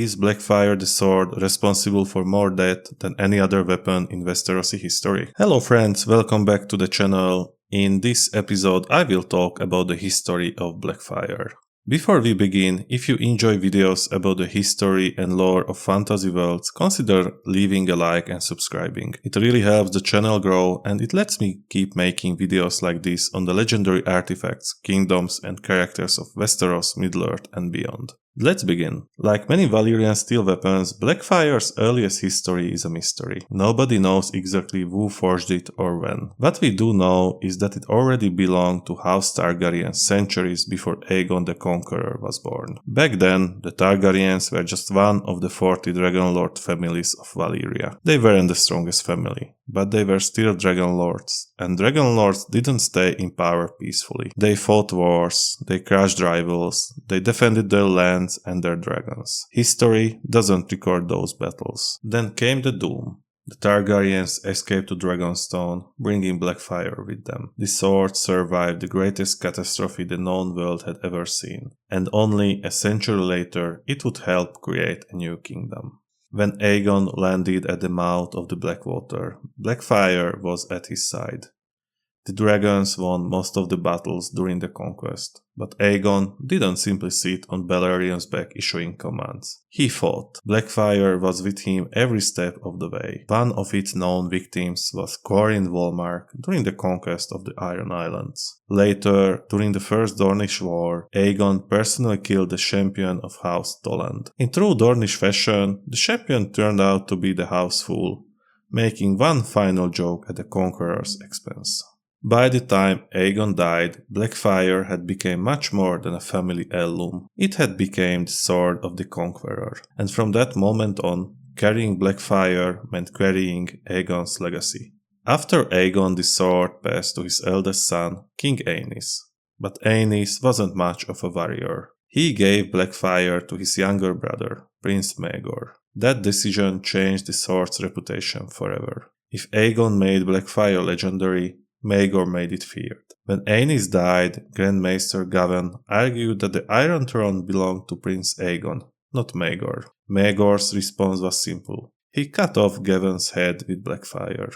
Is Blackfyre the sword responsible for more death than any other weapon in Westeros history? Hello friends, welcome back to the channel. In this episode I will talk about the history of Blackfyre. Before we begin, if you enjoy videos about the history and lore of fantasy worlds, consider leaving a like and subscribing. It really helps the channel grow and it lets me keep making videos like this on the legendary artifacts, kingdoms and characters of Westeros, Middle-earth and beyond. Let's begin. Like many Valyrian steel weapons, Blackfyre's earliest history is a mystery. Nobody knows exactly who forged it or when. What we do know is that it already belonged to House Targaryen centuries before Aegon the Conqueror was born. Back then, the Targaryens were just one of the 40 Dragonlord families of Valyria. They weren't the strongest family, but they were still Dragonlords, and Dragonlords didn't stay in power peacefully. They fought wars, they crushed rivals, they defended their lands and their dragons. History doesn't record those battles. Then came the Doom. The Targaryens escaped to Dragonstone, bringing Blackfyre with them. The sword survived the greatest catastrophe the known world had ever seen, and only a century later it would help create a new kingdom. When Aegon landed at the mouth of the Blackwater, Blackfyre was at his side. The dragons won most of the battles during the Conquest, but Aegon didn't simply sit on Balerion's back issuing commands. He fought. Blackfyre was with him every step of the way. One of its known victims was Corin Volmark during the conquest of the Iron Islands. Later, during the First Dornish War, Aegon personally killed the champion of House Toland. In true Dornish fashion, the champion turned out to be the House Fool, making one final joke at the Conqueror's expense. By the time Aegon died, Blackfyre had become much more than a family heirloom. It had become the sword of the Conqueror, and from that moment on, carrying Blackfyre meant carrying Aegon's legacy. After Aegon the sword passed to his eldest son, King Aenys. But Aenys wasn't much of a warrior. He gave Blackfyre to his younger brother, Prince Maegor. That decision changed the sword's reputation forever. If Aegon made Blackfyre legendary, Maegor made it feared. When Aenys died, Grand Maester Gavin argued that the Iron Throne belonged to Prince Aegon, not Maegor. Maegor's response was simple. He cut off Gavin's head with Blackfyre.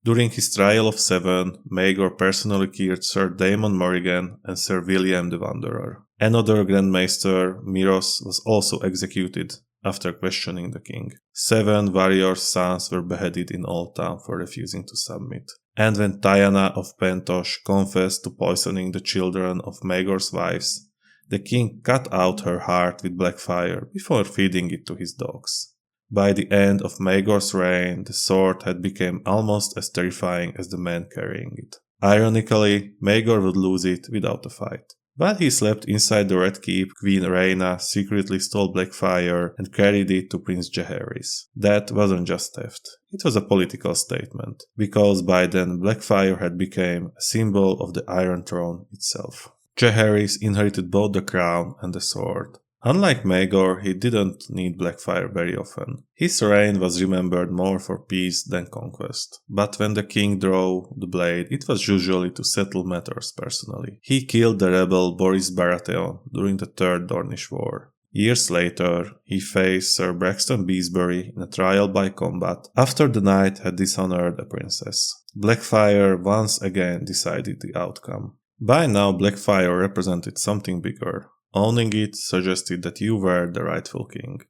During his trial of 7, Maegor personally killed Sir Daemon Morrigan and Sir William the Wanderer. Another Grand Maester, Myros, was also executed after questioning the king. 7 warriors' sons were beheaded in Old Town for refusing to submit. And when Tyanna of Pentosh confessed to poisoning the children of Maegor's wives, the king cut out her heart with Blackfyre before feeding it to his dogs. By the end of Maegor's reign, the sword had become almost as terrifying as the man carrying it. Ironically, Maegor would lose it without a fight. While he slept inside the Red Keep, Queen Rhaena secretly stole Blackfyre and carried it to Prince Jaehaerys. That wasn't just theft, it was a political statement, because by then Blackfyre had become a symbol of the Iron Throne itself. Jaehaerys inherited both the crown and the sword. Unlike Maegor, he didn't need Blackfyre very often. His reign was remembered more for peace than conquest. But when the king drew the blade, it was usually to settle matters personally. He killed the rebel Boris Baratheon during the Third Dornish War. Years later, he faced Sir Braxton Beesbury in a trial by combat after the knight had dishonored a princess. Blackfyre once again decided the outcome. By now, Blackfyre represented something bigger. Owning it suggested that you were the rightful king.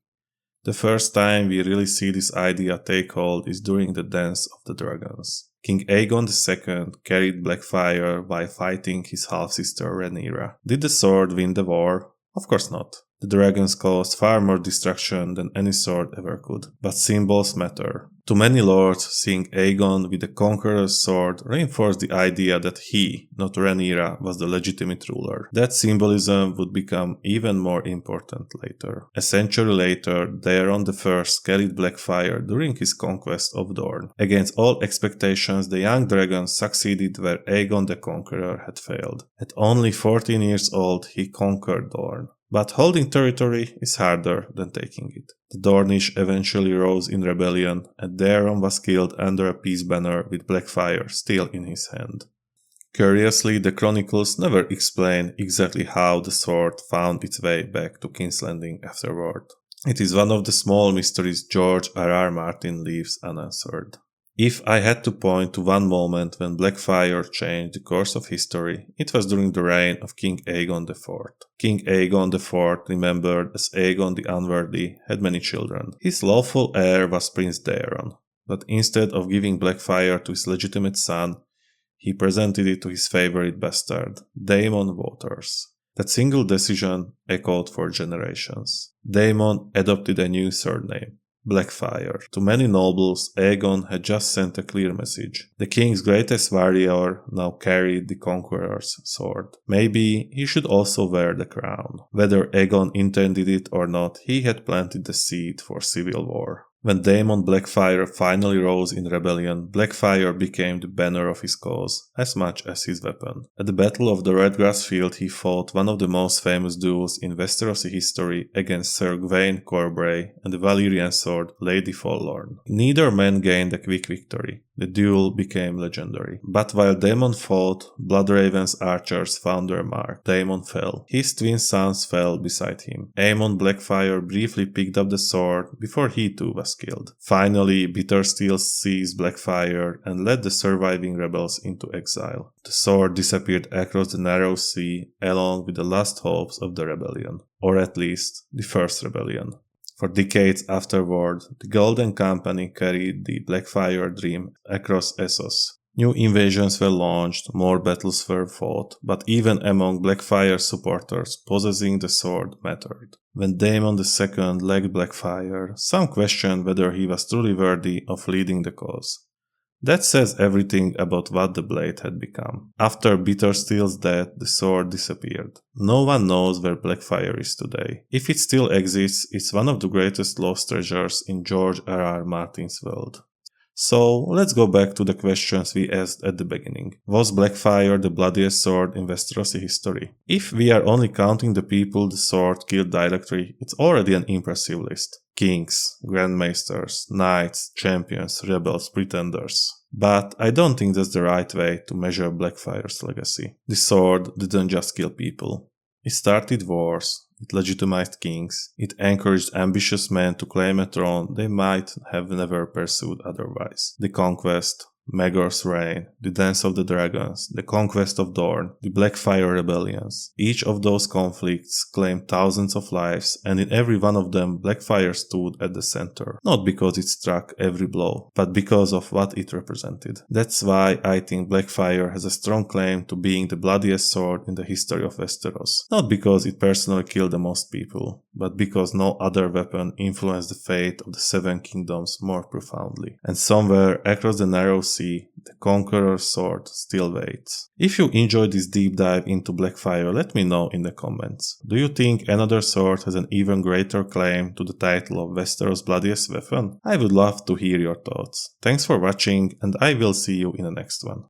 The first time we really see this idea take hold is during the Dance of the Dragons. King Aegon II carried Blackfyre while fighting his half-sister Rhaenyra. Did the sword win the war? Of course not. The dragons caused far more destruction than any sword ever could. But symbols matter. To many lords, seeing Aegon with the Conqueror's sword reinforced the idea that he, not Rhaenyra, was the legitimate ruler. That symbolism would become even more important later. A century later, Daeron I carried Blackfyre during his conquest of Dorne. Against all expectations, the young dragon succeeded where Aegon the Conqueror had failed. At only 14 years old, he conquered Dorne. But holding territory is harder than taking it. The Dornish eventually rose in rebellion, and Daeron was killed under a peace banner with Blackfyre still in his hand. Curiously, the chronicles never explain exactly how the sword found its way back to King's Landing afterward. It is one of the small mysteries George R.R. Martin leaves unanswered. If I had to point to one moment when Blackfyre changed the course of history, it was during the reign of King Aegon IV. King Aegon IV, remembered as Aegon the Unworthy, had many children. His lawful heir was Prince Daeron, but instead of giving Blackfyre to his legitimate son, he presented it to his favorite bastard, Daemon Waters. That single decision echoed for generations. Daemon adopted a new surname, Blackfyre. To many nobles, Aegon had just sent a clear message. The king's greatest warrior now carried the conqueror's sword. Maybe he should also wear the crown. Whether Aegon intended it or not, he had planted the seed for civil war. When Daemon Blackfyre finally rose in rebellion, Blackfyre became the banner of his cause, as much as his weapon. At the Battle of the Redgrass Field, he fought one of the most famous duels in Westeros history against Sir Gawain Corbray and the Valyrian sword Lady Forlorn. Neither man gained a quick victory. The duel became legendary. But while Daemon fought, Bloodraven's archers found their mark. Daemon fell. His twin sons fell beside him. Aemon Blackfyre briefly picked up the sword before he too was killed. Finally, Bittersteel seized Blackfyre and led the surviving rebels into exile. The sword disappeared across the narrow sea along with the last hopes of the rebellion. Or at least, the first rebellion. For decades afterward, the Golden Company carried the Blackfyre dream across Essos. New invasions were launched, more battles were fought, but even among Blackfyre's supporters, possessing the sword mattered. When Daemon II lacked Blackfyre, some questioned whether he was truly worthy of leading the cause. That says everything about what the blade had become. After Bittersteel's death, the sword disappeared. No one knows where Blackfyre is today. If it still exists, it's one of the greatest lost treasures in George R.R. Martin's world. So, let's go back to the questions we asked at the beginning. Was Blackfyre the bloodiest sword in Westeros history? If we are only counting the people the sword killed directly, it's already an impressive list. Kings, grandmasters, knights, champions, rebels, pretenders. But I don't think that's the right way to measure Blackfyre's legacy. The sword didn't just kill people. It started wars, it legitimized kings, it encouraged ambitious men to claim a throne they might have never pursued otherwise. The Conquest, Maegor's reign, the Dance of the Dragons, the Conquest of Dorne, the Blackfyre Rebellions. Each of those conflicts claimed thousands of lives, and in every one of them Blackfyre stood at the center. Not because it struck every blow, but because of what it represented. That's why I think Blackfyre has a strong claim to being the bloodiest sword in the history of Westeros. Not because it personally killed the most people, but because no other weapon influenced the fate of the Seven Kingdoms more profoundly. And somewhere across the narrow sea, the Conqueror's sword still waits. If you enjoyed this deep dive into Blackfyre, let me know in the comments. Do you think another sword has an even greater claim to the title of Westeros' bloodiest weapon? I would love to hear your thoughts. Thanks for watching, and I will see you in the next one.